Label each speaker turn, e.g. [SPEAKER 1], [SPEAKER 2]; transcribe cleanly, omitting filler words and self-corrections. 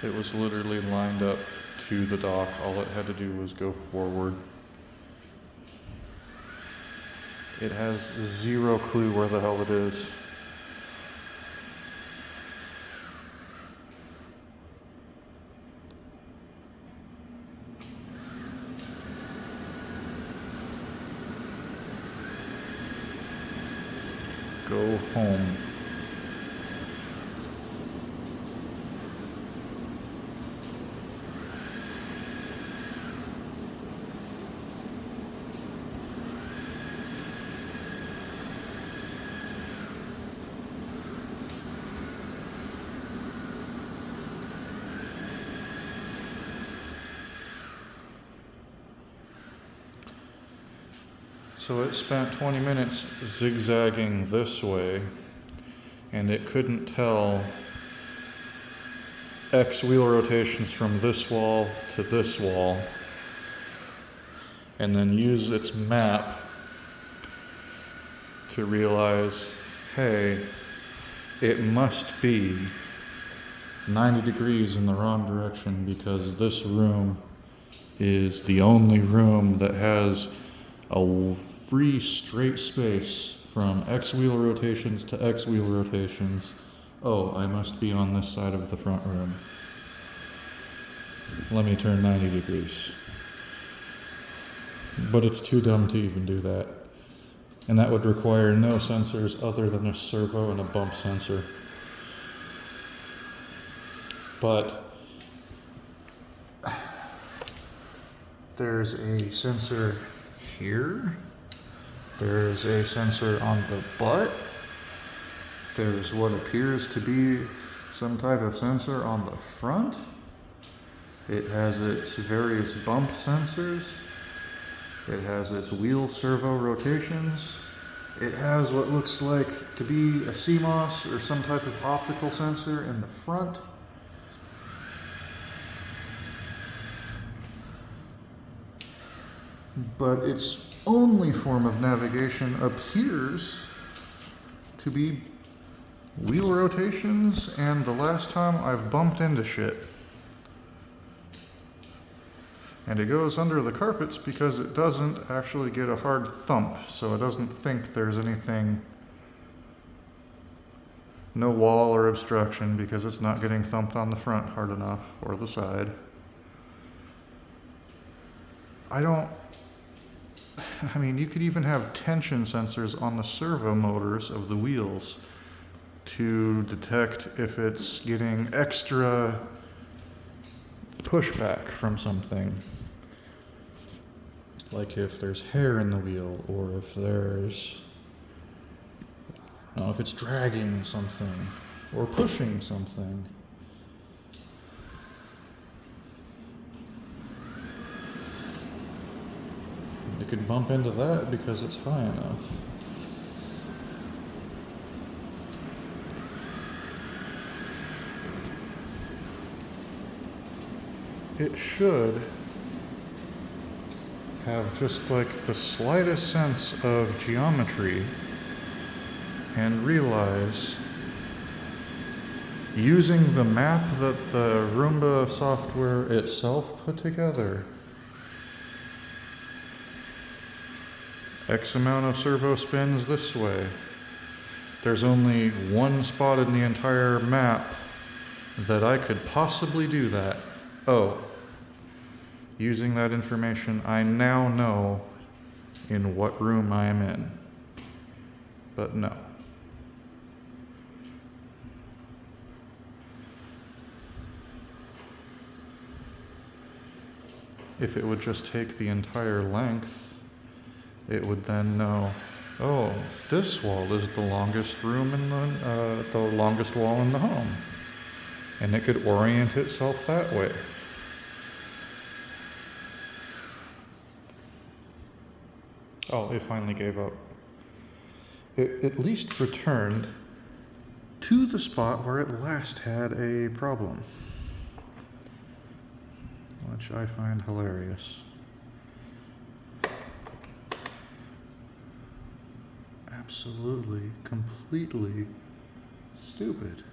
[SPEAKER 1] It was literally lined up to the dock. All it had to do was go forward. It has zero clue where the hell it is. Go home. So it spent 20 minutes zigzagging this way, and it couldn't tell X wheel rotations from this wall to this wall, and then use its map to realize, hey, it must be 90 degrees in the wrong direction because this room is the only room that has a free straight space from X wheel rotations to X wheel rotations. Oh, I must be on this side of the front room. Let me turn 90 degrees. But it's too dumb to even do that. And that would require no sensors other than a servo and a bump sensor. But there's a sensor here. There's a sensor on the butt. There's what appears to be some type of sensor on the front. It has its various bump sensors. It has its wheel servo rotations. It has what looks like to be a CMOS or some type of optical sensor in the front. But its only form of navigation appears to be wheel rotations and the last time I've bumped into shit. And it goes under the carpets because it doesn't actually get a hard thump, so it doesn't think there's anything, no wall or obstruction because it's not getting thumped on the front hard enough or the side. I mean, you could even have tension sensors on the servo motors of the wheels to detect if it's getting extra pushback from something. Like if there's hair in the wheel, or if there's, I don't know, if it's dragging something, or pushing something. It could bump into that because it's high enough. It should have just like the slightest sense of geometry and realize, using the map that the Roomba software itself put together, X amount of servo spins this way. There's only one spot in the entire map that I could possibly do that. Oh, using that information, I now know in what room I am in. But no. If it would just take the entire length, it would then know, oh, this wall is the longest room in the longest wall in the home. And it could orient itself that way. Oh, it finally gave up. It at least returned to the spot where it last had a problem, which I find hilarious. Absolutely, completely stupid.